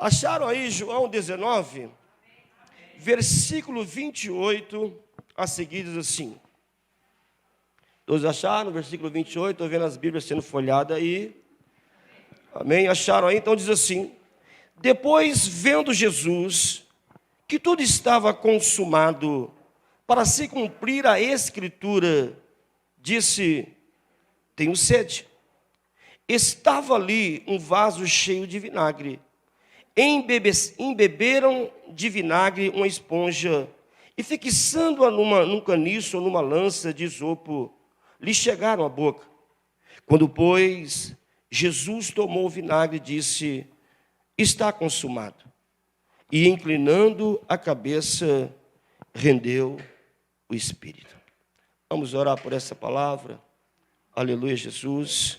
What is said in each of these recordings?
Acharam aí João 19, versículo 28, a seguir diz assim. Todos acharam? Versículo 28, estou vendo as Bíblias sendo folhadas aí. Amém? Acharam aí? Então diz assim: depois, vendo Jesus que tudo estava consumado, para se cumprir a Escritura, disse: tenho sede. Estava ali um vaso cheio de vinagre. Embeberam de vinagre uma esponja e, fixando-a num caniço ou numa lança de isopo, lhe chegaram à boca. Quando, pois, Jesus tomou o vinagre, disse: está consumado. E, inclinando a cabeça, rendeu o Espírito. Vamos orar por essa palavra. Aleluia, Jesus.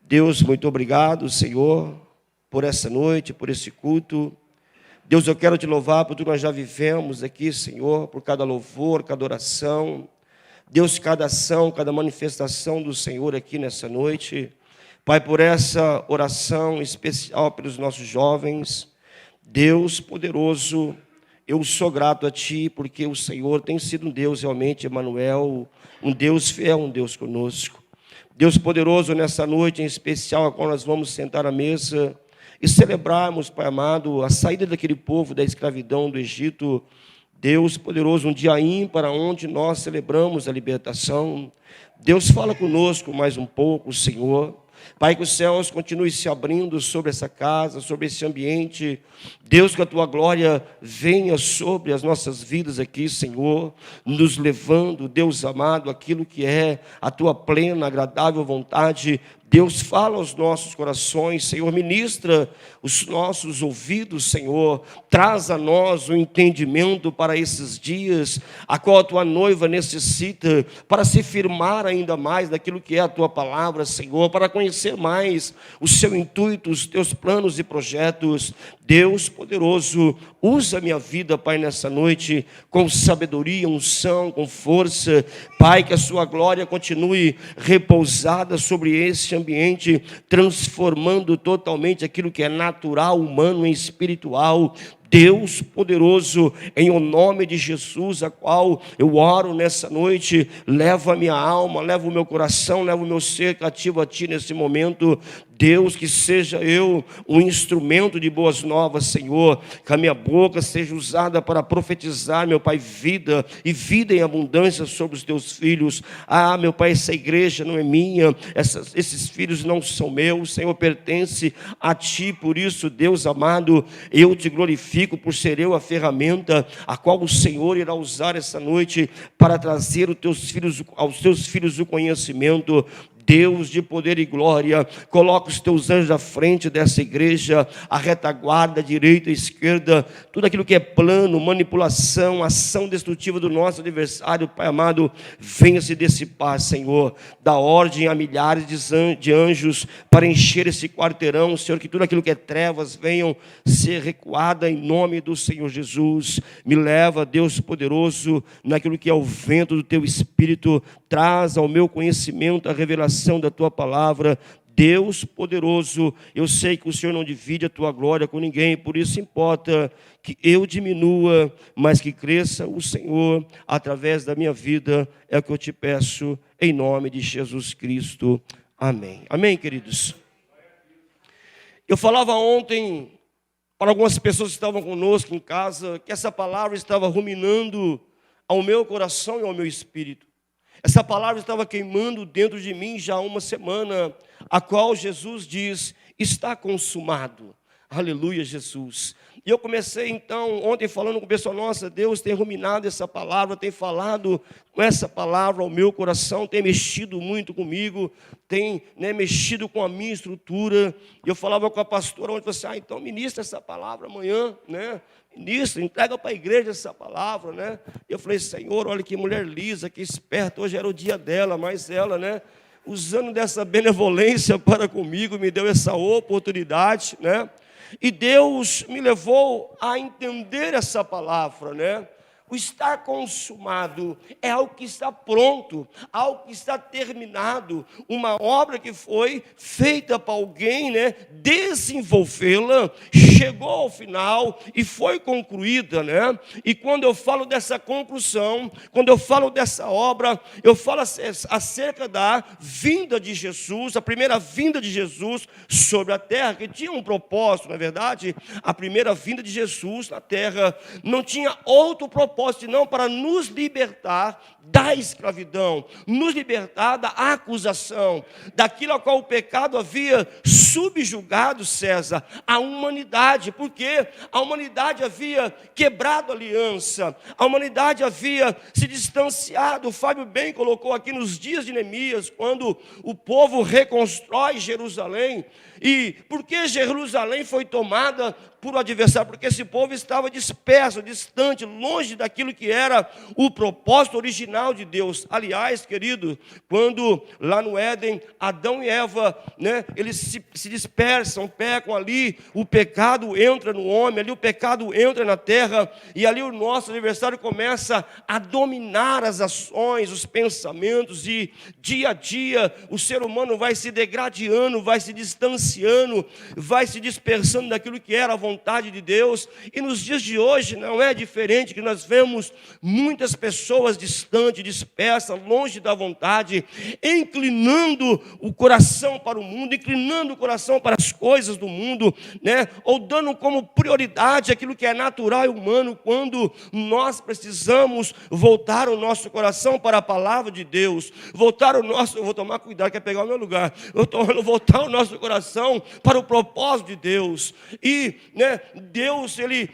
Deus, muito obrigado, Senhor, por essa noite, por esse culto. Deus, eu quero te louvar por tudo que nós já vivemos aqui, Senhor, por cada louvor, cada oração. Deus, cada ação, cada manifestação do Senhor aqui nessa noite. Pai, por essa oração especial pelos nossos jovens. Deus poderoso, eu sou grato a Ti, porque o Senhor tem sido um Deus realmente, Emanuel, um Deus fiel, um Deus conosco. Deus poderoso, nessa noite em especial, a qual nós vamos sentar à mesa e celebrarmos, Pai amado, a saída daquele povo da escravidão do Egito. Deus poderoso, um dia ímpar onde nós celebramos a libertação. Deus, fala conosco mais um pouco, Senhor. Pai, que os céus continuem se abrindo sobre essa casa, sobre esse ambiente. Deus, que a Tua glória venha sobre as nossas vidas aqui, Senhor, nos levando, Deus amado, aquilo que é a Tua plena, agradável vontade. Deus, fala aos nossos corações, Senhor, ministra os nossos ouvidos, Senhor, traz a nós o entendimento para esses dias, a qual a Tua noiva necessita, para se firmar ainda mais naquilo que é a Tua palavra, Senhor, para conhecer mais o Seu intuito, os Teus planos e projetos. Deus poderoso, usa a minha vida, Pai, nessa noite, com sabedoria, unção, com força. Pai, que a Sua glória continue repousada sobre esse ambiente, transformando totalmente aquilo que é natural, humano e espiritual. Deus poderoso, em o nome de Jesus, a qual eu oro nessa noite, leva a minha alma, leva o meu coração, leva o meu ser cativo a Ti nesse momento. Deus, que seja eu um instrumento de boas novas, Senhor, que a minha boca seja usada para profetizar, meu Pai, vida e vida em abundância sobre os Teus filhos. Ah, meu Pai, essa igreja não é minha, esses filhos não são meus, Senhor, pertence a Ti. Por isso, Deus amado, eu Te glorifico por ser eu a ferramenta a qual o Senhor irá usar essa noite para trazer aos Teus filhos o conhecimento. Deus de poder e glória, coloca os Teus anjos à frente dessa igreja, a retaguarda, a direita, a esquerda, tudo aquilo que é plano, manipulação, ação destrutiva do nosso adversário, Pai amado, venha se dissipar, Senhor. Dá ordem a milhares de anjos para encher esse quarteirão, Senhor, que tudo aquilo que é trevas venham ser recuada em nome do Senhor Jesus. Me leva, Deus poderoso, naquilo que é o vento do Teu Espírito, traz ao meu conhecimento a revelação da Tua palavra. Deus poderoso, eu sei que o Senhor não divide a Tua glória com ninguém, por isso importa que eu diminua, mas que cresça o Senhor através da minha vida, é o que eu Te peço, em nome de Jesus Cristo. Amém. Amém, queridos? Eu falava ontem para algumas pessoas que estavam conosco em casa, que essa palavra estava ruminando ao meu coração e ao meu espírito. Essa palavra estava queimando dentro de mim já há uma semana, a qual Jesus diz: está consumado. Aleluia, Jesus. E eu comecei então ontem falando com o pessoal: nossa, Deus tem ruminado essa palavra, tem falado com essa palavra ao meu coração, tem mexido muito comigo, tem mexido com a minha estrutura. E eu falava com a pastora ontem, falei assim: então ministra essa palavra amanhã, ministra, entrega para a igreja essa palavra, E eu falei: Senhor, olha que mulher lisa, que esperta, hoje era o dia dela, mas ela, usando dessa benevolência para comigo, me deu essa oportunidade, E Deus me levou a entender essa palavra, O estar consumado é algo que está pronto, algo que está terminado, uma obra que foi feita para alguém, né, desenvolvê-la, chegou ao final e foi concluída, né? E quando eu falo dessa conclusão, quando eu falo dessa obra, eu falo acerca da vinda de Jesus, a primeira vinda de Jesus sobre a terra, que tinha um propósito, na verdade. A primeira vinda de Jesus na terra não tinha outro propósito senão para nos libertar da escravidão, nos libertar da acusação, daquilo a qual o pecado havia subjugado, César, a humanidade, porque a humanidade havia quebrado a aliança, a humanidade havia se distanciado. O Fábio bem colocou aqui nos dias de Neemias, quando o povo reconstrói Jerusalém. E por que Jerusalém foi tomada por um adversário? Porque esse povo estava disperso, distante, longe daquilo que era o propósito original de Deus. Aliás, querido, quando lá no Éden, Adão e Eva, né, eles se dispersam, pecam ali, o pecado entra no homem, ali o pecado entra na terra, e ali o nosso adversário começa a dominar as ações, os pensamentos, e dia a dia o ser humano vai se degradando, vai se distanciando, vai se dispersando daquilo que era a vontade de Deus. E nos dias de hoje não é diferente, que nós vemos muitas pessoas distantes, dispersas, longe da vontade, inclinando o coração para o mundo, inclinando o coração para as coisas do mundo, né? Ou dando como prioridade aquilo que é natural e humano, quando nós precisamos voltar o nosso coração para a palavra de Deus, voltar o nosso, eu vou tomar cuidado, quer pegar o meu lugar, voltar o nosso coração para o propósito de Deus. E, né, Deus, Ele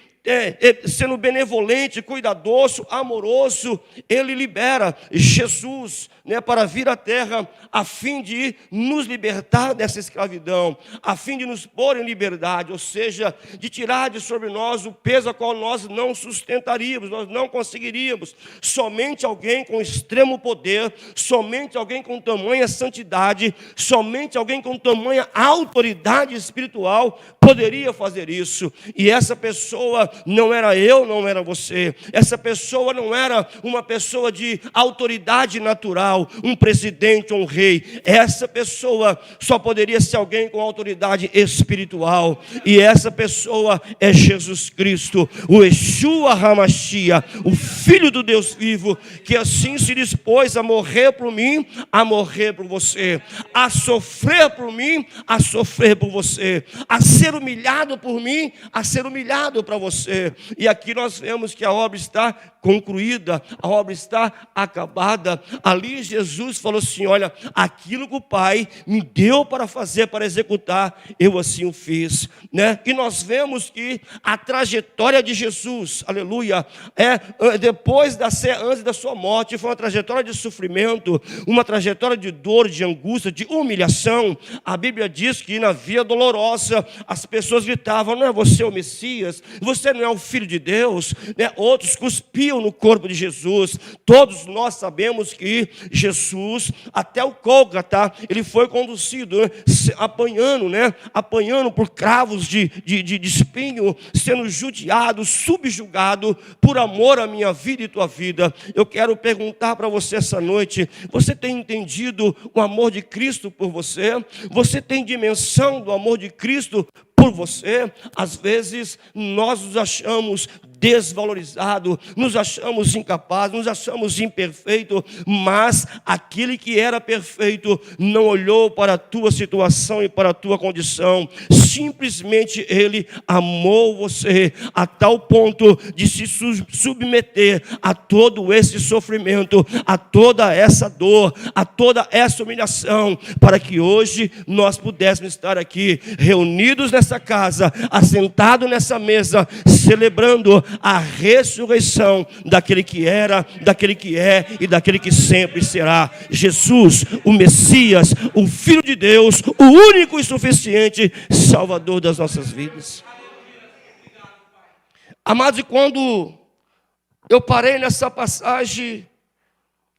sendo benevolente, cuidadoso, amoroso, Ele libera Jesus, né, para vir à terra, a fim de nos libertar dessa escravidão, a fim de nos pôr em liberdade, ou seja, de tirar de sobre nós o peso a qual nós não sustentaríamos, nós não conseguiríamos. Somente alguém com extremo poder, somente alguém com tamanha santidade, somente alguém com tamanha autoridade espiritual poderia fazer isso. E essa pessoa não era eu, não era você. Essa pessoa não era uma pessoa de autoridade natural, um presidente ou um rei. Essa pessoa só poderia ser alguém com autoridade espiritual. E essa pessoa é Jesus Cristo, o Yeshua HaMashiach, o Filho do Deus vivo, que assim se dispôs a morrer por mim, a morrer por você, a sofrer por mim, a sofrer por você, a ser humilhado por mim, a ser humilhado para você. E aqui nós vemos que a obra está concluída, a obra está acabada. Ali Jesus falou assim: olha, aquilo que o Pai me deu para fazer, para executar, eu assim o fiz, né? E nós vemos que a trajetória de Jesus, aleluia, antes da sua morte, foi uma trajetória de sofrimento, uma trajetória de dor, de angústia, de humilhação. A Bíblia diz que na via dolorosa as pessoas gritavam: não é você o Messias? Você não é o Filho de Deus, né? Outros cuspiam no corpo de Jesus. Todos nós sabemos que Jesus, até o Gólgota, ele foi conduzido, né, apanhando por cravos de espinho, sendo judiado, subjugado, por amor à minha vida e tua vida. Eu quero perguntar para você essa noite: você tem entendido o amor de Cristo por você? Você tem dimensão do amor de Cristo por você? Às vezes nós nos achamos desvalorizados, nos achamos incapazes, nos achamos imperfeitos, mas aquele que era perfeito não olhou para a tua situação e para a tua condição. Simplesmente Ele amou você a tal ponto de se submeter a todo esse sofrimento, a toda essa dor, a toda essa humilhação, para que hoje nós pudéssemos estar aqui reunidos nessa casa, assentados nessa mesa, celebrando a ressurreição daquele que era, daquele que é e daquele que sempre será. Jesus, o Messias, o Filho de Deus, o único e suficiente Salvador das nossas vidas. Amados, e quando eu parei nessa passagem,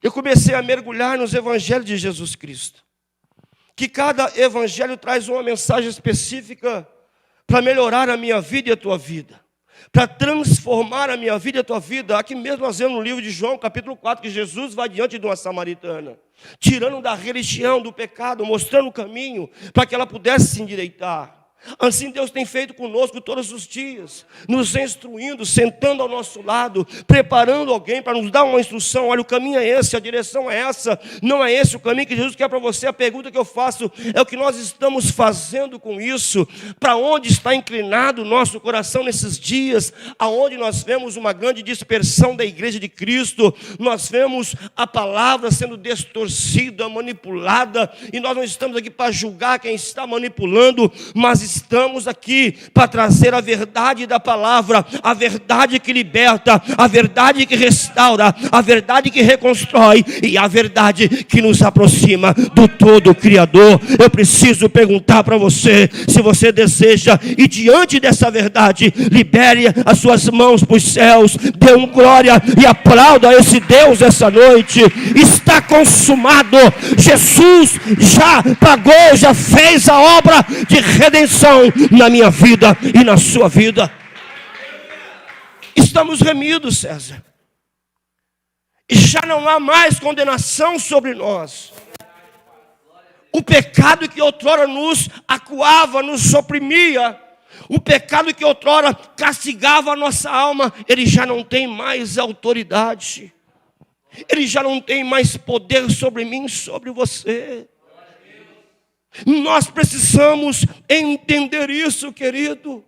eu comecei a mergulhar nos evangelhos de Jesus Cristo, que cada evangelho traz uma mensagem específica para melhorar a minha vida e a tua vida. para transformar a minha vida e a tua vida. Aqui mesmo nós vemos no livro de João, capítulo 4, que Jesus vai diante de uma samaritana, tirando da religião, do pecado, mostrando o caminho para que ela pudesse se endireitar. Assim Deus tem feito conosco todos os dias, nos instruindo, sentando ao nosso lado, preparando alguém para nos dar uma instrução. Olha, o caminho é esse, a direção é essa, não é esse o caminho que Jesus quer para você. A pergunta que eu faço é o que nós estamos fazendo com isso? Para onde está inclinado o nosso coração nesses dias, aonde nós vemos uma grande dispersão da igreja de Cristo, nós vemos a palavra sendo distorcida, manipulada, e nós não estamos aqui para julgar quem está manipulando, mas estamos aqui para trazer a verdade da palavra, a verdade que liberta, a verdade que restaura, a verdade que reconstrói e a verdade que nos aproxima do todo Criador. Eu preciso perguntar para você, se você deseja, e diante dessa verdade, libere as suas mãos para os céus, dê um glória e aplauda esse Deus essa noite. Está consumado, Jesus já pagou, já fez a obra de redenção na minha vida e na sua vida. Estamos remidos, César, e já não há mais condenação sobre nós. O pecado que outrora nos acuava, nos oprimia, o pecado que outrora castigava a nossa alma, ele já não tem mais autoridade, ele já não tem mais poder sobre mim, sobre você. Nós precisamos entender isso, querido,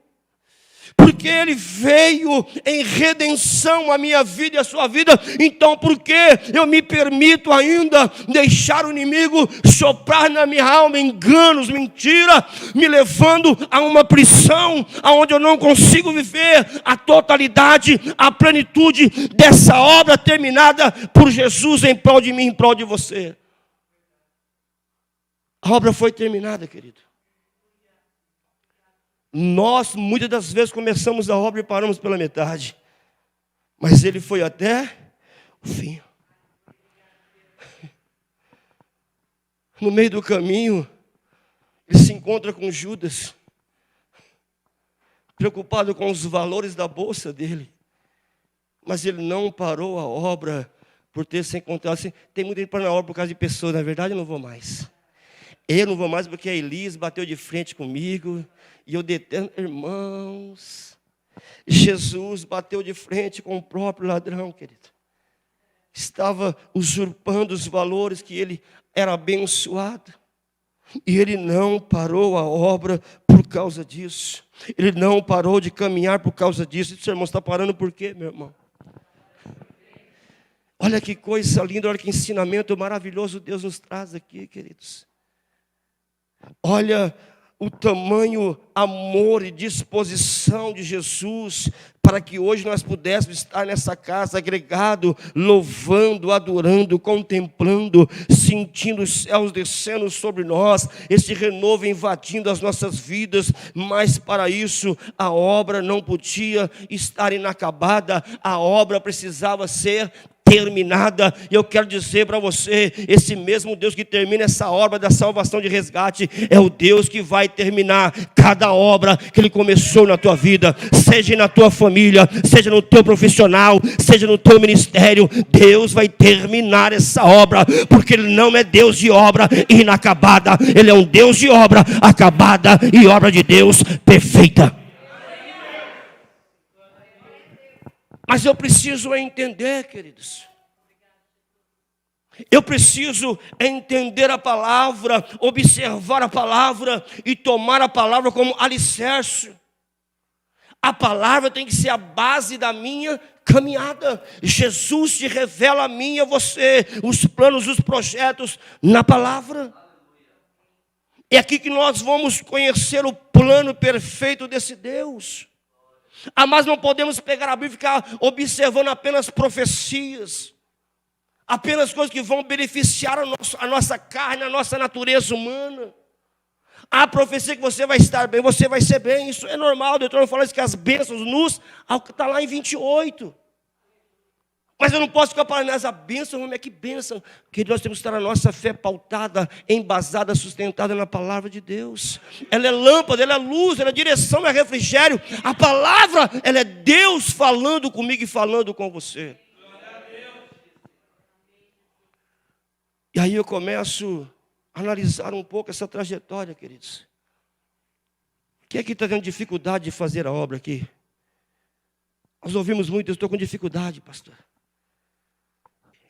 porque Ele veio em redenção à minha vida e à sua vida. Então por que eu me permito ainda deixar o inimigo soprar na minha alma enganos, mentira, me levando a uma prisão onde eu não consigo viver a totalidade, a plenitude dessa obra terminada por Jesus em prol de mim, em prol de você? A obra foi terminada, querido. Nós, muitas das vezes, começamos a obra e paramos pela metade. Mas Ele foi até o fim. No meio do caminho, Ele se encontra com Judas, preocupado com os valores da bolsa dele. Mas Ele não parou a obra por ter se encontrado. Assim, tem muita gente para na obra por causa de pessoas. Na verdade, eu não vou mais. Eu não vou mais porque a Elis bateu de frente comigo. E eu detesto, irmãos. Jesus bateu de frente com o próprio ladrão, querido. Estava usurpando os valores que ele era abençoado. E ele não parou a obra por causa disso. Ele não parou de caminhar por causa disso. Esse irmão está parando por quê, meu irmão? Olha que coisa linda, olha que ensinamento maravilhoso Deus nos traz aqui, queridos. Olha o tamanho, amor e disposição de Jesus para que hoje nós pudéssemos estar nessa casa agregado, louvando, adorando, contemplando, sentindo os céus descendo sobre nós, esse renovo invadindo as nossas vidas. Mas para isso a obra não podia estar inacabada, a obra precisava ser terminada. E eu quero dizer para você, esse mesmo Deus que termina essa obra da salvação de resgate, é o Deus que vai terminar cada obra que Ele começou na tua vida, seja na tua família, seja no teu profissional, seja no teu ministério. Deus vai terminar essa obra, porque Ele não é Deus de obra inacabada, Ele é um Deus de obra acabada e obra de Deus perfeita. Mas eu preciso entender, queridos. Eu preciso entender a palavra, observar a palavra e tomar a palavra como alicerce. A palavra tem que ser a base da minha caminhada. Jesus te revela a mim e a você os planos, os projetos na palavra. É aqui que nós vamos conhecer o plano perfeito desse Deus. Mas não podemos pegar a Bíblia e ficar observando apenas profecias, apenas coisas que vão beneficiar a nossa carne, a nossa natureza humana. A profecia que você vai estar bem, você vai ser bem, isso é normal. Deuteronômio fala isso, que as bênçãos nos, está lá em 28. Mas eu não posso ficar parando nessa bênção, como é que bênção? Porque nós temos que estar a nossa fé pautada, embasada, sustentada na palavra de Deus. Ela é lâmpada, ela é luz, ela é direção, ela é refrigério. A palavra, ela é Deus falando comigo e falando com você. E aí eu começo a analisar um pouco essa trajetória, queridos. Quem é que está tendo dificuldade de fazer a obra aqui? Nós ouvimos muito, eu estou com dificuldade, pastor.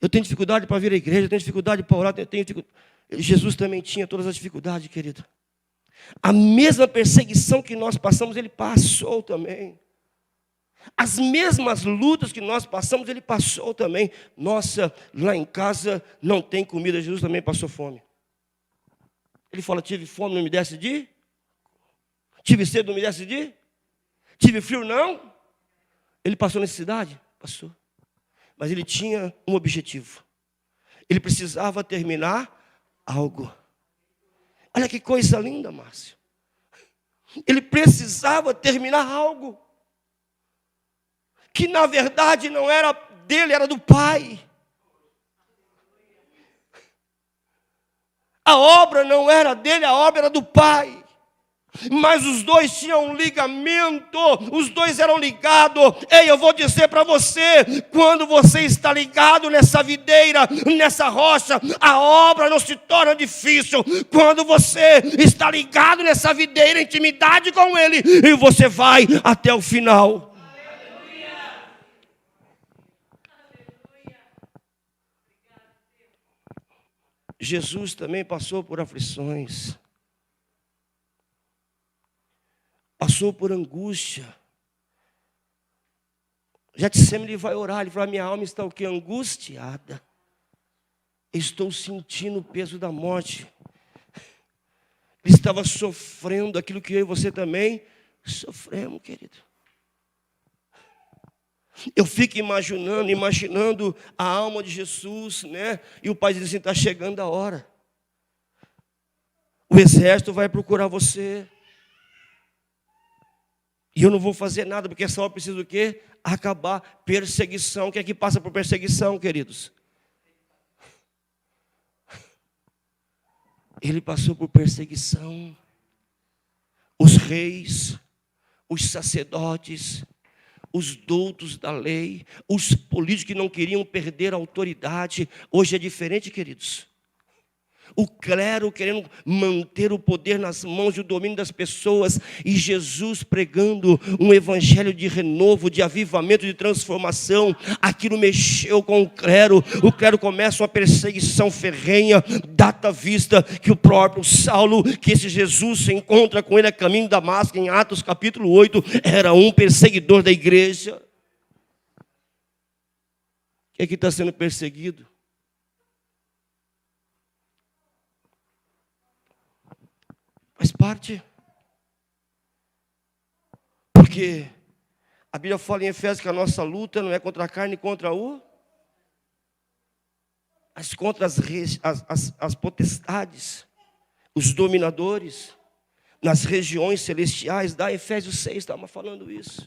Eu tenho dificuldade para vir à igreja, eu tenho dificuldade para orar, Jesus também tinha todas as dificuldades, querido. A mesma perseguição que nós passamos, ele passou também. As mesmas lutas que nós passamos, ele passou também. Nossa, lá em casa não tem comida, Jesus também passou fome. Ele fala, tive fome, não me desse de? Tive sede, não me desse de? Tive frio, não? Ele passou necessidade? Passou. Mas ele tinha um objetivo. Ele precisava terminar algo. Olha que coisa linda, Márcio. Ele precisava terminar algo. Que na verdade não era dele, era do Pai. A obra não era dele, a obra era do Pai. Mas os dois tinham um ligamento, os dois eram ligados. Ei, eu vou dizer para você, quando você está ligado nessa videira, nessa rocha, a obra não se torna difícil. Quando você está ligado nessa videira, intimidade com Ele, e você vai até o final. Jesus também passou por aflições. Passou por angústia. Getsemane, ele vai orar, ele fala, minha alma está o quê? Angustiada. Estou sentindo o peso da morte. Ele estava sofrendo aquilo que eu e você também sofremos, querido. Eu fico imaginando a alma de Jesus, né? E o Pai diz assim, está chegando a hora. O exército vai procurar você. E eu não vou fazer nada, porque essa obra precisa do quê? Acabar. Perseguição. Quem é que passa por perseguição, queridos? Ele passou por perseguição. Os reis, os sacerdotes, os doutos da lei, os políticos que não queriam perder a autoridade. Hoje é diferente, queridos. O clero querendo manter o poder nas mãos e o domínio das pessoas. E Jesus pregando um evangelho de renovo, de avivamento, de transformação. Aquilo mexeu com o clero. O clero começa uma perseguição ferrenha. Data vista que o próprio Saulo, que esse Jesus se encontra com ele a caminho de Damasco, em Atos capítulo 8, era um perseguidor da igreja. Quem é que está sendo perseguido? Faz parte. Porque a Bíblia fala em Efésios que a nossa luta não é contra a carne, contra mas contra as potestades, os dominadores, nas regiões celestiais. Da Efésios 6 estava falando isso.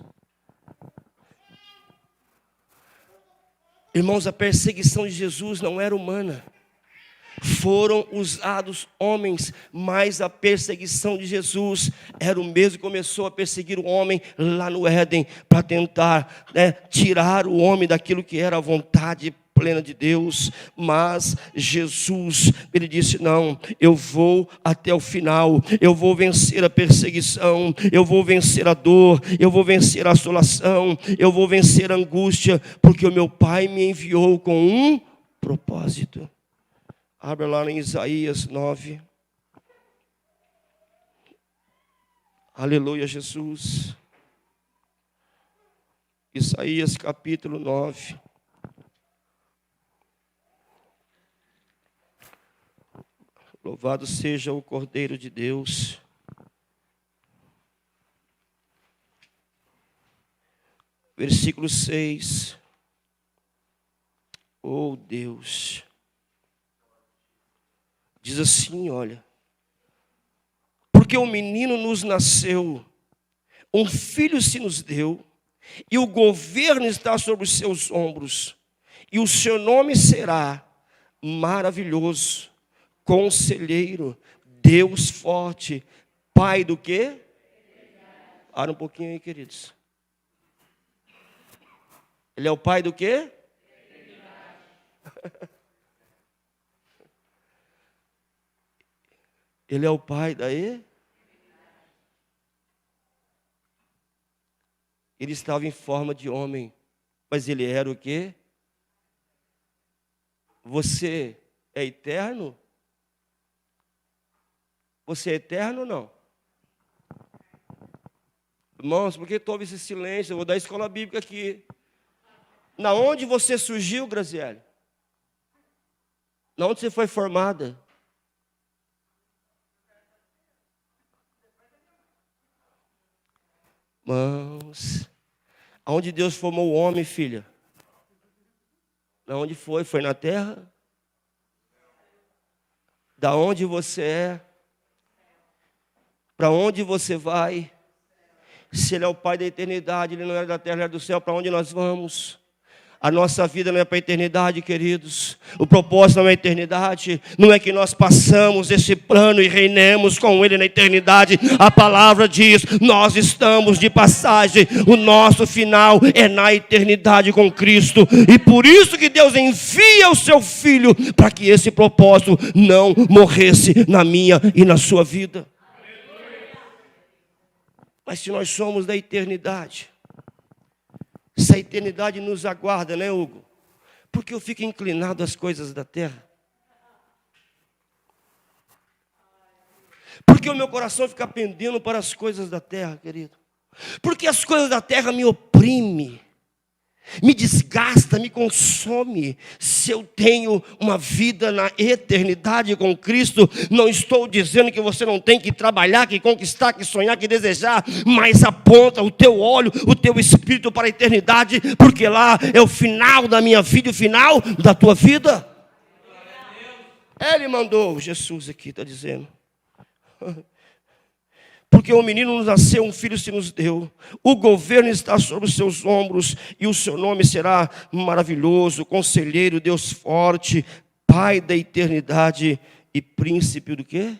Irmãos, a perseguição de Jesus não era humana. Foram usados homens, mas a perseguição de Jesus era o mesmo que começou a perseguir o homem lá no Éden, para tentar tirar o homem daquilo que era a vontade plena de Deus. Mas Jesus, ele disse, não, eu vou até o final, eu vou vencer a perseguição, eu vou vencer a dor, eu vou vencer a assolação, eu vou vencer a angústia, porque o meu Pai me enviou com um propósito. Abra lá em Isaías 9. Aleluia, Jesus. Isaías capítulo 9. Louvado seja o Cordeiro de Deus. Versículo 6. Oh Deus. Diz assim, olha. Porque um menino nos nasceu, um filho se nos deu, e o governo está sobre os seus ombros. E o seu nome será maravilhoso, conselheiro, Deus forte, Pai do quê? Para um pouquinho aí, queridos. Ele é o Pai do quê? Ele é o Pai da Ele estava em forma de homem, mas ele era o quê? Você é eterno? Você é eterno ou não? Irmãos, por que todo esse silêncio? Eu vou dar escola bíblica aqui. Na onde você surgiu, Graziele? Na onde você foi formada? Irmãos, aonde Deus formou o homem, filha? Na onde foi? Foi na terra? Da onde você é? Para onde você vai? Se Ele é o Pai da eternidade, Ele não é da terra, Ele é do céu, para onde nós vamos? A nossa vida não é para a eternidade, queridos. O propósito não é a eternidade. Não é que nós passamos esse plano e reinemos com Ele na eternidade. A palavra diz, nós estamos de passagem. O nosso final é na eternidade com Cristo. E por isso que Deus envia o seu Filho, para que esse propósito não morresse na minha e na sua vida. Mas se nós somos da eternidade, se a eternidade nos aguarda, né, Hugo? Porque eu fico inclinado às coisas da terra. Porque o meu coração fica pendendo para as coisas da terra, querido. Porque as coisas da terra me oprimem, me desgasta, me consome. Se eu tenho uma vida na eternidade com Cristo, não estou dizendo que você não tem que trabalhar, que conquistar, que sonhar, que desejar, mas aponta o teu olho, o teu espírito para a eternidade, porque lá é o final da minha vida, o final da tua vida. Ele mandou, Jesus aqui está dizendo. Porque o menino nos nasceu, um filho se nos deu. O governo está sobre os seus ombros. E o seu nome será maravilhoso, conselheiro, Deus forte, Pai da eternidade e príncipe do quê?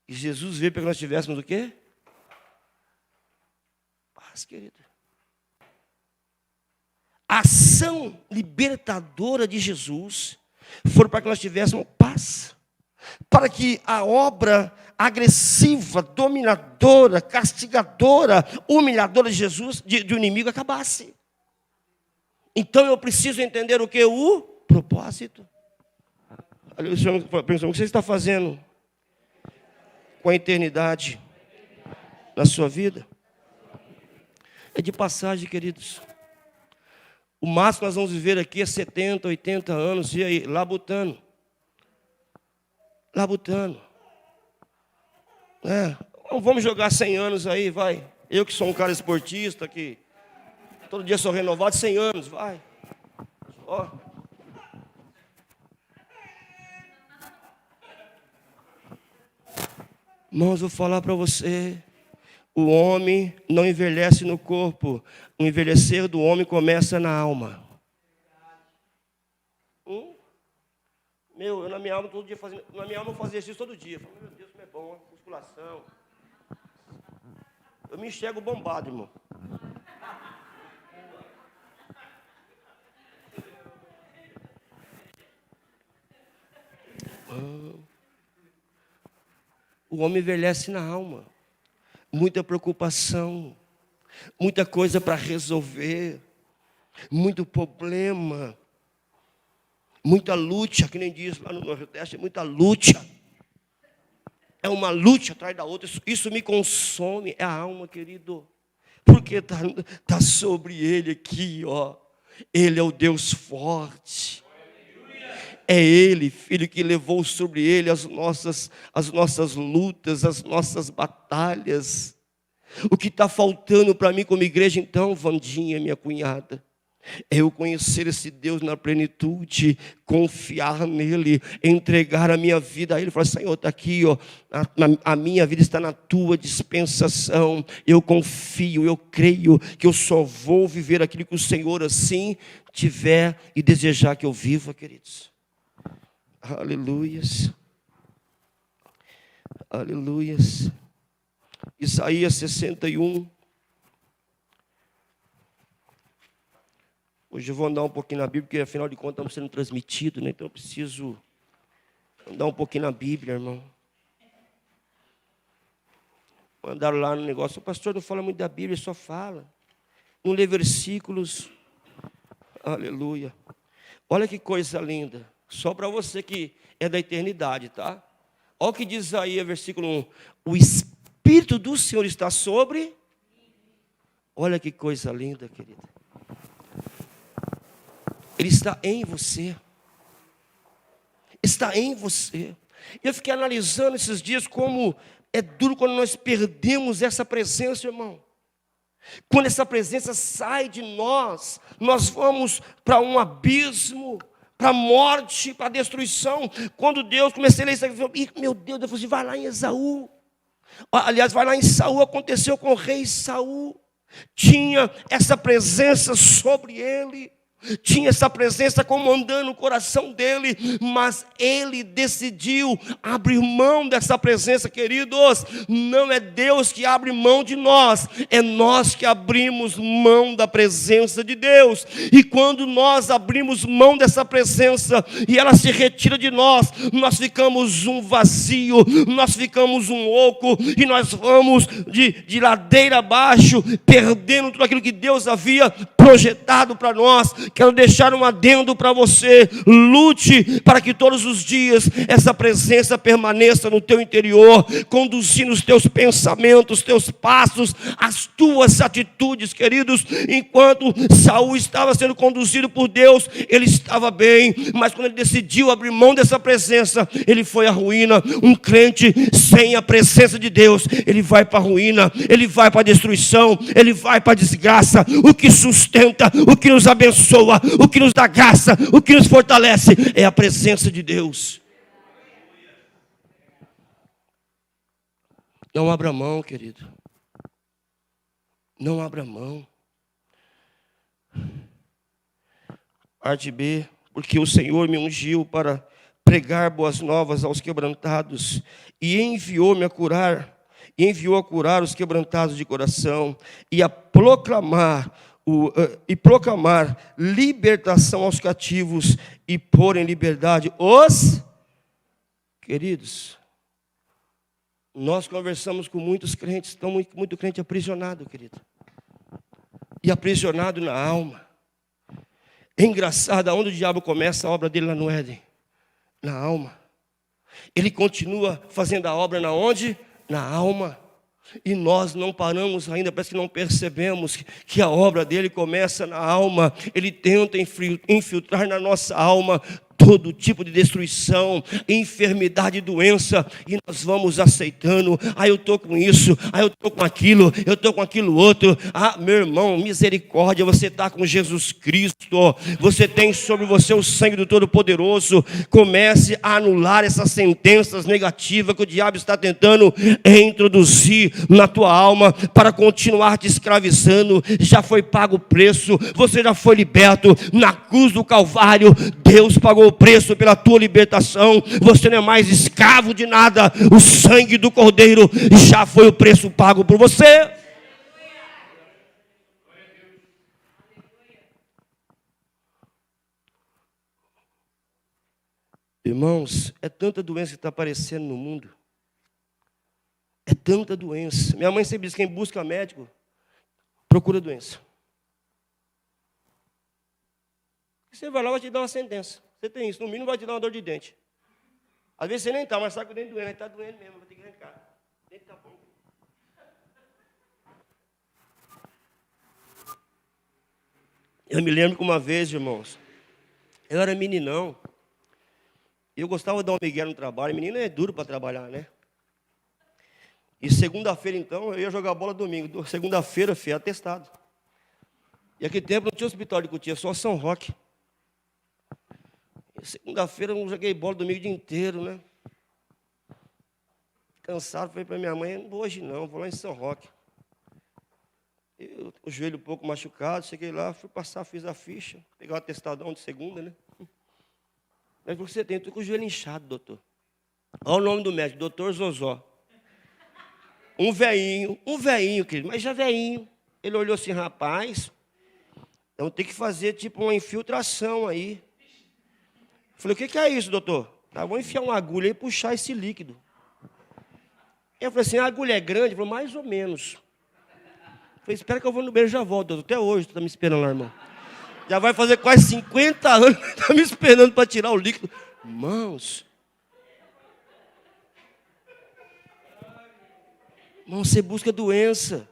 E Jesus veio para que nós tivéssemos o quê? Paz, querido. A ação libertadora de Jesus foi para que nós tivéssemos paz. Para que a obra agressiva, dominadora, castigadora, humilhadora de Jesus, do inimigo, acabasse. Então eu preciso entender o que? O propósito. O Senhor pensou, o que você está fazendo com a eternidade na sua vida? É de passagem, queridos. O máximo que nós vamos viver aqui é 70, 80 anos, e aí, labutando. Vamos jogar 100 anos aí, vai. Eu que sou um cara esportista, que todo dia sou renovado, 100 anos, vai. Ó. Irmãos, vou falar para você. O homem não envelhece no corpo. O envelhecer do homem começa na alma. Eu na minha alma todo dia fazendo, na minha alma eu fazia isso todo dia. Falei, meu Deus, como é bom, musculação. Eu me enxergo bombado, irmão. O homem envelhece na alma. Muita preocupação, muita coisa para resolver, muito problema. Muita luta, que nem diz lá no Nordeste, muita luta. É uma luta atrás da outra. Isso me consome, é a alma, querido. Porque está sobre ele aqui, ó. Ele é o Deus forte. É Ele, filho, que levou sobre Ele as nossas lutas, as nossas batalhas. O que está faltando para mim como igreja, então, Vandinha, minha cunhada, É eu conhecer esse Deus na plenitude, confiar nele, entregar a minha vida a ele, falar: Senhor, está aqui, ó, a minha vida está na tua dispensação, eu confio, eu creio que eu só vou viver aquilo que o Senhor assim tiver e desejar que eu viva, queridos. Aleluias, aleluias. Isaías 61. Hoje eu vou andar um pouquinho na Bíblia, porque afinal de contas estamos sendo transmitidos, né? Então eu preciso andar um pouquinho na Bíblia, irmão. Mandaram lá no negócio: o pastor não fala muito da Bíblia, só fala. Não lê versículos. Aleluia. Olha que coisa linda. Só para você que é da eternidade, tá? Olha o que diz aí, versículo 1. O Espírito do Senhor está sobre. Olha que coisa linda, querida. Ele está em você. Está em você. Eu fiquei analisando esses dias como é duro quando nós perdemos essa presença, irmão. Quando essa presença sai de nós, nós vamos para um abismo, para a morte, para a destruição. Quando Deus, comecei a ler isso aqui, meu Deus, eu falei assim: vai lá em Esaú. Aliás, vai lá em Saul, aconteceu com o rei Saul. Tinha essa presença sobre ele. Tinha essa presença comandando o coração dele, mas ele decidiu abrir mão dessa presença, queridos. Não é Deus que abre mão de nós, é nós que abrimos mão da presença de Deus. E quando nós abrimos mão dessa presença e ela se retira de nós, nós ficamos um vazio, nós ficamos um oco, e nós vamos de ladeira abaixo, perdendo tudo aquilo que Deus havia projetado para nós. Quero deixar um adendo para você: lute para que todos os dias essa presença permaneça no teu interior, conduzindo os teus pensamentos, os teus passos, as tuas atitudes, queridos. Enquanto Saul estava sendo conduzido por Deus, ele estava bem, mas quando ele decidiu abrir mão dessa presença, ele foi à ruína. Um crente sem a presença de Deus, ele vai para a ruína, ele vai para a destruição, ele vai para a desgraça. O que sustenta, o que nos abençoa, o que nos dá graça, o que nos fortalece é a presença de Deus. Não abra mão, querido. Não abra mão. Parte B. Porque o Senhor me ungiu para pregar boas novas aos quebrantados e enviou-me a curar, enviou a curar os quebrantados de coração e a proclamar libertação aos cativos e pôr em liberdade os queridos. Nós conversamos com muitos crentes, estão muito crente aprisionado, querido, e aprisionado na alma. É engraçado, aonde o diabo começa a obra dele lá no Éden? Na alma. Ele continua fazendo a obra na onde? Na alma. E nós não paramos ainda, parece que não percebemos que a obra dele começa na alma. Ele tenta infiltrar na nossa alma todo tipo de destruição, enfermidade, doença, e nós vamos aceitando. Eu estou com isso, eu estou com aquilo, eu estou com aquilo outro. Meu irmão, misericórdia, você está com Jesus Cristo, você tem sobre você o sangue do Todo-Poderoso. Comece a anular essas sentenças negativas que o diabo está tentando introduzir na tua alma para continuar te escravizando. Já foi pago o preço, você já foi liberto na cruz do Calvário. Deus pagou o preço pela tua libertação. Você não é mais escravo de nada. O sangue do Cordeiro já foi o preço pago por você. Irmãos, é tanta doença que está aparecendo no mundo. É tanta doença. Minha mãe sempre diz: quem busca médico, procura doença. Você vai lá, vai te dar uma sentença. Você tem isso, no mínimo vai te dar uma dor de dente. Às vezes você nem está, mas sabe que o dente doendo, está doendo mesmo, vai ter que arrancar. O dente está bom. Eu me lembro que uma vez, irmãos, eu era meninão, eu gostava de dar um migué no trabalho. Menino é duro para trabalhar, né? E segunda-feira, então, eu ia jogar bola domingo. Segunda-feira, filho, atestado. E aquele tempo não tinha hospital de Cotia, só São Roque. Segunda-feira eu não joguei bola domingo o dia inteiro, né? Cansado, falei para minha mãe, não vou hoje não, vou lá em São Roque. O joelho um pouco machucado, cheguei lá, fui passar, fiz a ficha, pegar o atestadão de segunda, né? Aí você tem, estou com o joelho inchado, doutor. Olha o nome do médico, doutor Zozó. Um veinho, querido, mas já veinho. Ele olhou assim, rapaz, então tem que fazer tipo uma infiltração aí. Falei, o que é isso, doutor? Tá, vou enfiar uma agulha e puxar esse líquido. Eu falei assim, a agulha é grande? Ele falou, mais ou menos. Eu falei, espera que eu vou no banheiro e já volto, doutor. Até hoje tu está me esperando lá, irmão. Já vai fazer quase 50 anos que está me esperando para tirar o líquido. Irmãos, você busca doença.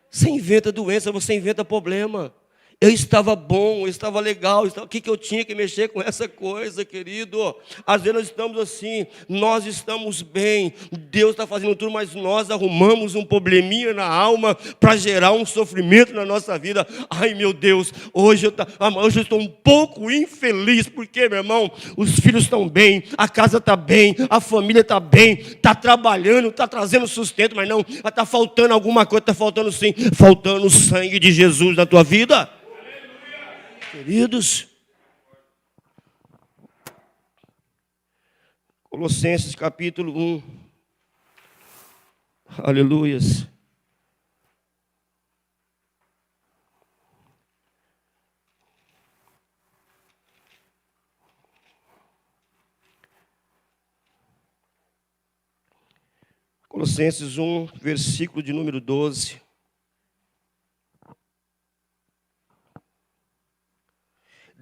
Você inventa doença, você inventa problema. Eu estava bom, eu estava legal, o que eu tinha que mexer com essa coisa, querido? Às vezes nós estamos assim, nós estamos bem, Deus está fazendo tudo, mas nós arrumamos um probleminha na alma para gerar um sofrimento na nossa vida. Ai, meu Deus, hoje eu estou um pouco infeliz, porque, meu irmão, os filhos estão bem, a casa está bem, a família está bem, está trabalhando, está trazendo sustento, mas não, está faltando alguma coisa, está faltando sim, faltando o sangue de Jesus na tua vida. Queridos, Colossenses capítulo 1, aleluias. Colossenses 1, versículo de número 12.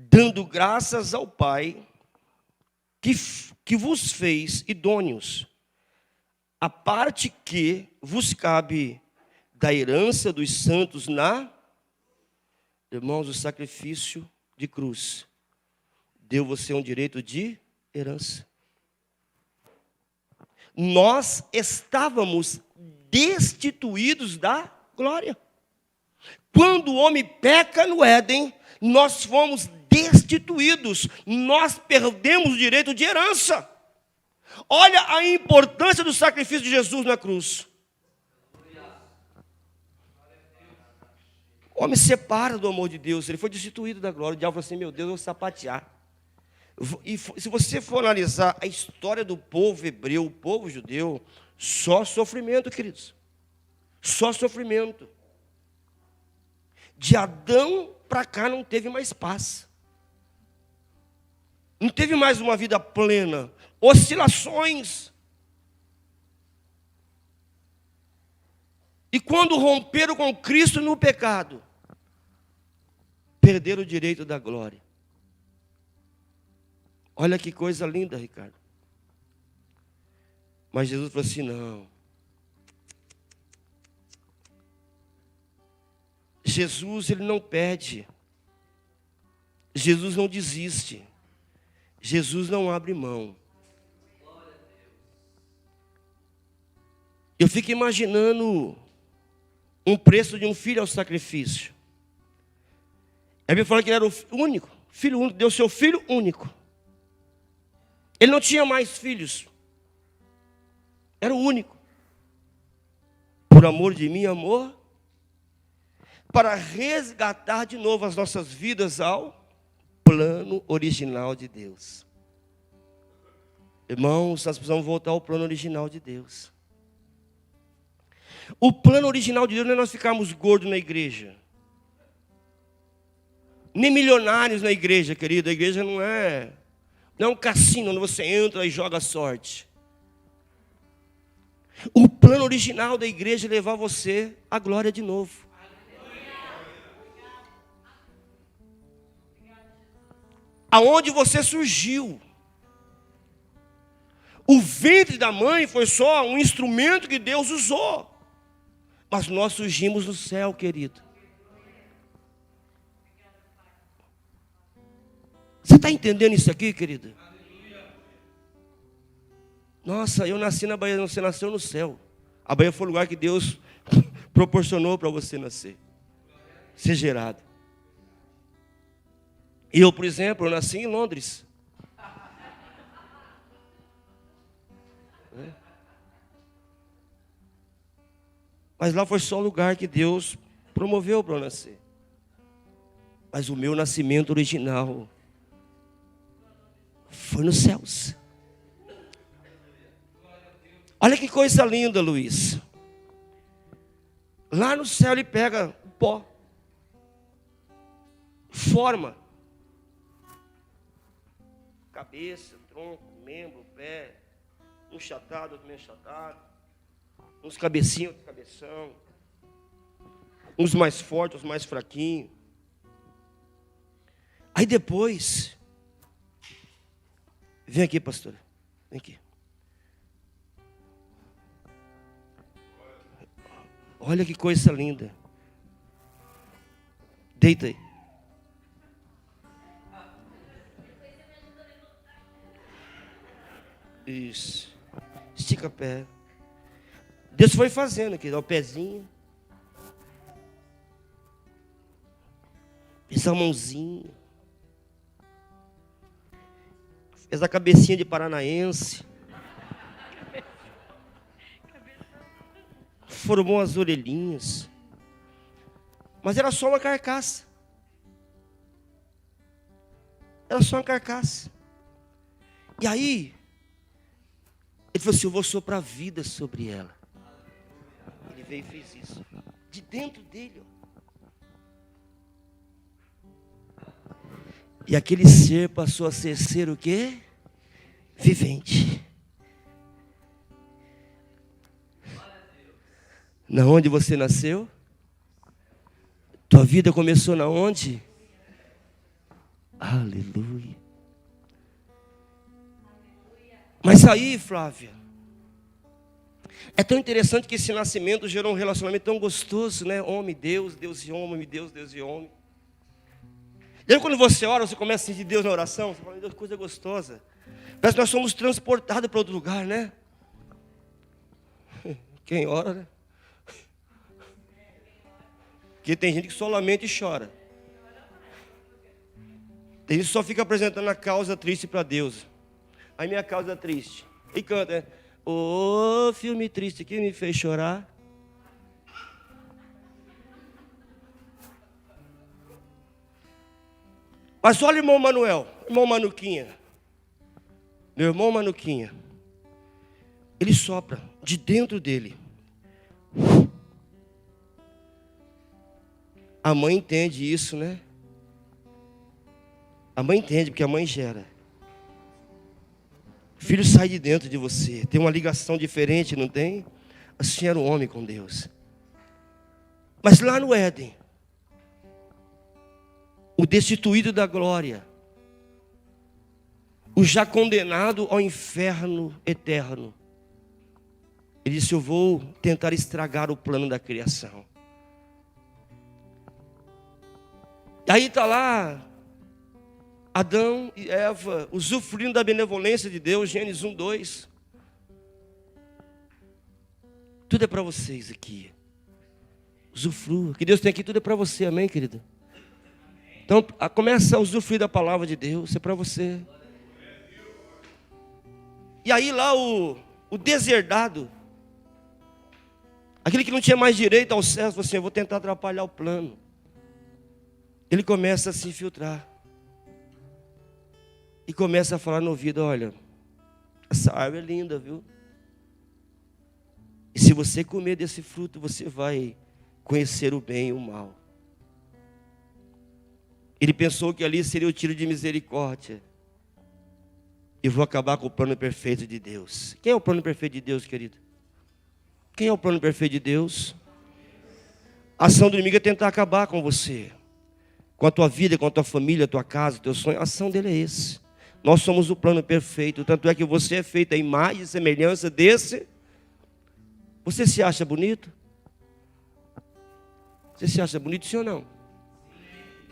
Dando graças ao Pai, que vos fez idôneos, a parte que vos cabe da herança dos santos irmãos, o sacrifício de cruz, deu você um direito de herança. Nós estávamos destituídos da glória. Quando o homem peca no Éden, nós fomos destituídos, nós perdemos o direito de herança. Olha a importância do sacrifício de Jesus na cruz. O homem se separa do amor de Deus, ele foi destituído da glória. O diabo falou assim, meu Deus, eu vou sapatear. E se você for analisar a história do povo hebreu, o povo judeu, só sofrimento, queridos. Só sofrimento. De Adão para cá não teve mais paz. Não teve mais uma vida plena. Oscilações. E quando romperam com Cristo no pecado, perderam o direito da glória. Olha que coisa linda, Ricardo. Mas Jesus falou assim, não. Jesus, ele não pede. Jesus não desiste. Jesus não abre mão. Eu fico imaginando um preço de um filho ao sacrifício. A Bíblia fala que ele era o único, filho único, deu seu filho único. Ele não tinha mais filhos. Era o único. Por amor de mim, amor, para resgatar de novo as nossas vidas ao plano original de Deus. Irmãos, nós precisamos voltar ao plano original de Deus. O plano original de Deus não é nós ficarmos gordos na igreja. Nem milionários na igreja, querido. A igreja não é um cassino onde você entra e joga sorte. O plano original da igreja é levar você à glória de novo. Aonde você surgiu. O ventre da mãe foi só um instrumento que Deus usou. Mas nós surgimos no céu, querido. Você está entendendo isso aqui, querido? Nossa, eu nasci na Bahia, você nasceu no céu. A Bahia foi o lugar que Deus proporcionou para você nascer. ser gerado. Eu, por exemplo, eu nasci em Londres. Mas lá foi só o lugar que Deus promoveu para eu nascer. Mas o meu nascimento original foi nos céus. Olha que coisa linda, Luiz. Lá no céu ele pega o pó, forma cabeça, tronco, membro, pé, um achatado, outro meio achatado, uns cabecinhos, outro cabeção, uns mais fortes, outros mais fraquinhos. Aí depois, vem aqui, pastor, vem aqui. Olha que coisa linda. Deita aí. Isso. Estica o pé. Deus foi fazendo aqui, dá o pezinho. Fez a mãozinha. Fez a cabecinha de paranaense. Formou as orelhinhas. Mas era só uma carcaça. Era só uma carcaça. E aí, ele falou assim, eu vou soprar vida sobre ela. Ele veio e fez isso. De dentro dele, ó. E aquele ser passou a ser o quê? Vivente. Na onde você nasceu? Tua vida começou na onde? Aleluia. Mas aí, Flávia, é tão interessante que esse nascimento gerou um relacionamento tão gostoso, né? Homem, Deus, Deus e homem, Deus, Deus e homem. E aí quando você ora, você começa a sentir Deus na oração, você fala, Deus, que coisa gostosa. Parece que nós somos transportados para outro lugar, né? Quem ora, né? Porque tem gente que só lamenta e chora. Tem gente que só fica apresentando a causa triste para Deus. Aí minha causa triste. E canta, né? Ô, filme triste que me fez chorar. Mas olha o irmão Manuel, irmão Manuquinha. Meu irmão Manuquinha. Ele sopra de dentro dele. A mãe entende isso, né? A mãe entende, porque a mãe gera. O filho sai de dentro de você. Tem uma ligação diferente, não tem? Assim era o homem com Deus. Mas lá no Éden, o destituído da glória, o já condenado ao inferno eterno, ele disse, eu vou tentar estragar o plano da criação. E aí está lá Adão e Eva usufruindo da benevolência de Deus, Gênesis 1, 2. Tudo é para vocês aqui. Usufrua. O que Deus tem aqui, tudo é para você, amém, querido? Então, começa a usufruir da palavra de Deus, isso é para você. E aí lá o deserdado, aquele que não tinha mais direito ao céu, falou assim, eu vou tentar atrapalhar o plano. Ele começa a se infiltrar. E começa a falar no ouvido, olha, essa árvore é linda, viu? E se você comer desse fruto, você vai conhecer o bem e o mal. Ele pensou que ali seria o tiro de misericórdia. E vou acabar com o plano perfeito de Deus. Quem é o plano perfeito de Deus, querido? Quem é o plano perfeito de Deus? A ação do inimigo é tentar acabar com você. Com a tua vida, com a tua família, a tua casa, o teu sonho. A ação dele é esse. Nós somos o plano perfeito. Tanto é que você é feito a imagem e semelhança desse. Você se acha bonito? Você se acha bonito, sim ou não?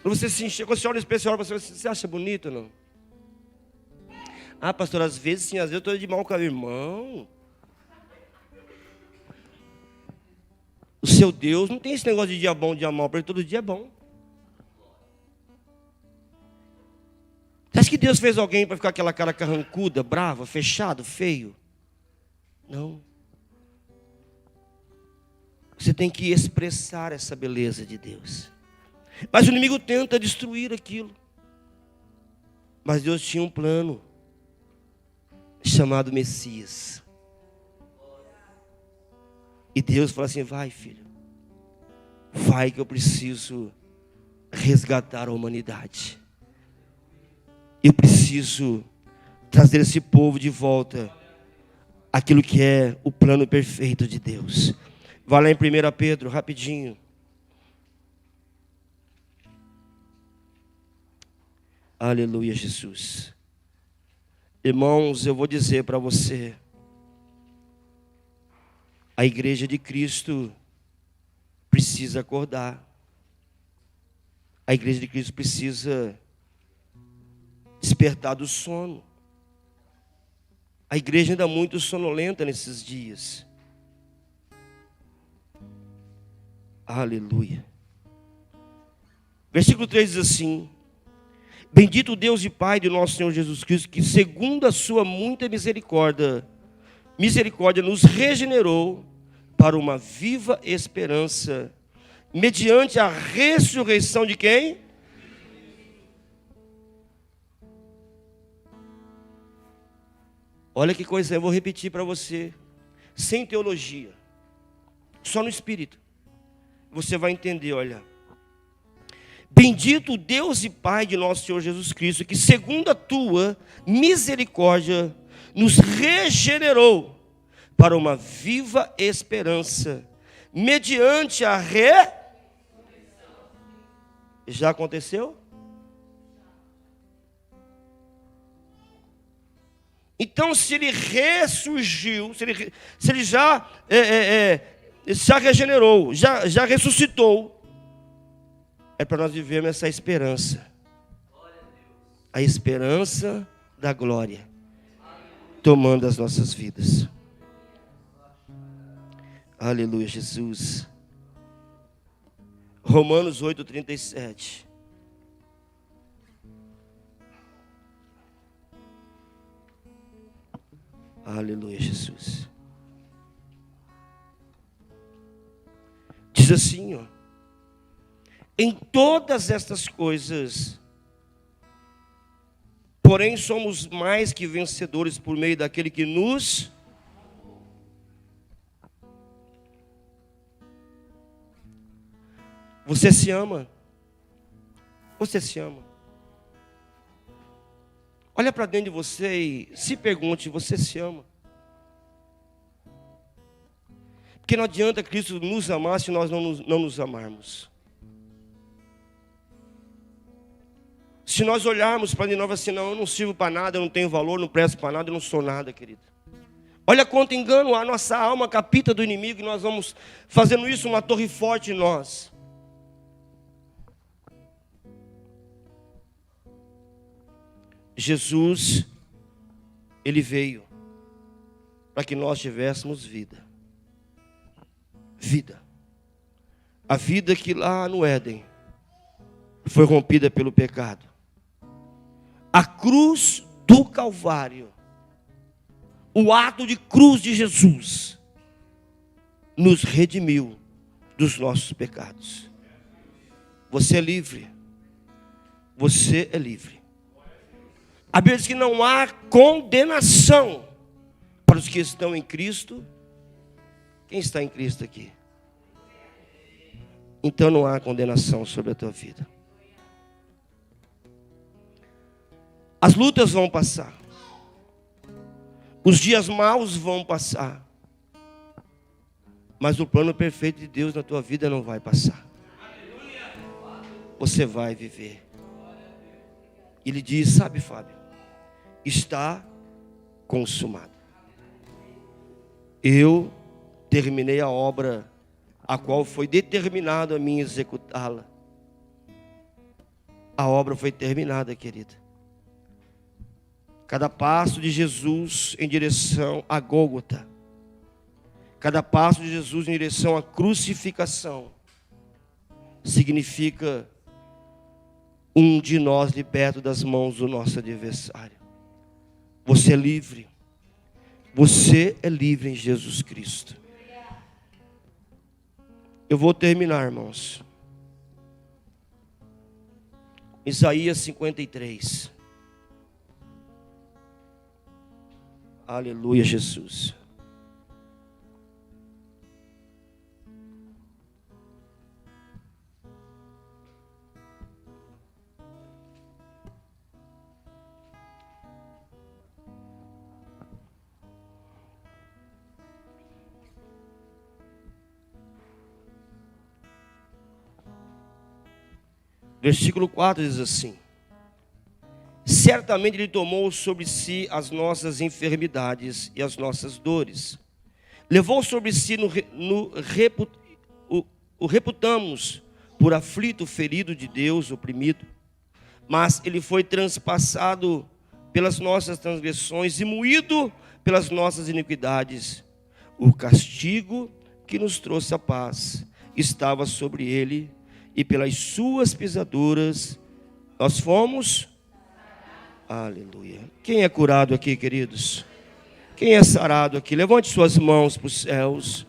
Quando você se enche, quando você olha no especial, você se acha bonito ou não? Ah, pastor, às vezes sim, às vezes eu estou de mal com o irmão. O seu Deus não tem esse negócio de dia bom, dia mal, porque todo dia é bom. Você acha que Deus fez alguém para ficar aquela cara carrancuda, brava, fechado, feio? Não. Você tem que expressar essa beleza de Deus. Mas o inimigo tenta destruir aquilo. Mas Deus tinha um plano chamado Messias. E Deus fala assim: vai, filho, vai que eu preciso resgatar a humanidade. Eu preciso trazer esse povo de volta àquilo que é o plano perfeito de Deus. Vai lá em 1 Pedro, rapidinho. Aleluia, Jesus. Irmãos, eu vou dizer para você, a igreja de Cristo precisa acordar. A igreja de Cristo precisa despertar do sono. A igreja ainda muito sonolenta nesses dias. Aleluia. Versículo 3 diz assim: bendito o Deus e Pai de nosso Senhor Jesus Cristo, que segundo a sua muita misericórdia nos regenerou para uma viva esperança, mediante a ressurreição de quem? Olha que coisa, eu vou repetir para você, sem teologia, só no Espírito. Você vai entender, olha. Bendito o Deus e Pai de nosso Senhor Jesus Cristo, que segundo a tua misericórdia nos regenerou para uma viva esperança, mediante a Já aconteceu? Então, se ele ressurgiu, se ele já regenerou, já ressuscitou, é para nós vivermos essa esperança. A esperança da glória tomando as nossas vidas. Aleluia, Jesus. Romanos 8:37. Aleluia, Jesus. Diz assim, ó: em todas estas coisas, porém somos mais que vencedores por meio daquele que nos... Você se ama? Você se ama? Olha para dentro de você e se pergunte: você se ama? Porque não adianta Cristo nos amar se nós não nos amarmos. Se nós olharmos para de novo assim: não, eu não sirvo para nada, eu não tenho valor, não presto para nada, eu não sou nada, querido. Olha quanto engano a nossa alma capita do inimigo, e nós vamos fazendo isso uma torre forte em nós. Jesus, ele veio para que nós tivéssemos vida. Vida. A vida que lá no Éden foi rompida pelo pecado. A cruz do Calvário, o ato de cruz de Jesus, nos redimiu dos nossos pecados. Você é livre. Você é livre. A Bíblia diz que não há condenação para os que estão em Cristo. Quem está em Cristo aqui? Então não há condenação sobre a tua vida. As lutas vão passar. Os dias maus vão passar. Mas o plano perfeito de Deus na tua vida não vai passar. Você vai viver. Ele diz: sabe, Fábio, está consumado. Eu terminei a obra a qual foi determinado a mim executá-la. A obra foi terminada, querida. Cada passo de Jesus em direção a Gólgota, cada passo de Jesus em direção à crucificação, significa um de nós liberto das mãos do nosso adversário. Você é livre. Você é livre em Jesus Cristo. Eu vou terminar, irmãos. Isaías 53. Aleluia, Jesus. Versículo 4 diz assim: certamente Ele tomou sobre si as nossas enfermidades e as nossas dores. Levou sobre si, o reputamos por aflito, ferido de Deus, oprimido. Mas Ele foi transpassado pelas nossas transgressões e moído pelas nossas iniquidades. O castigo que nos trouxe a paz estava sobre Ele, e pelas suas pisaduras nós fomos. Aleluia. Quem é curado aqui, queridos? Quem é sarado aqui? Levante suas mãos para os céus.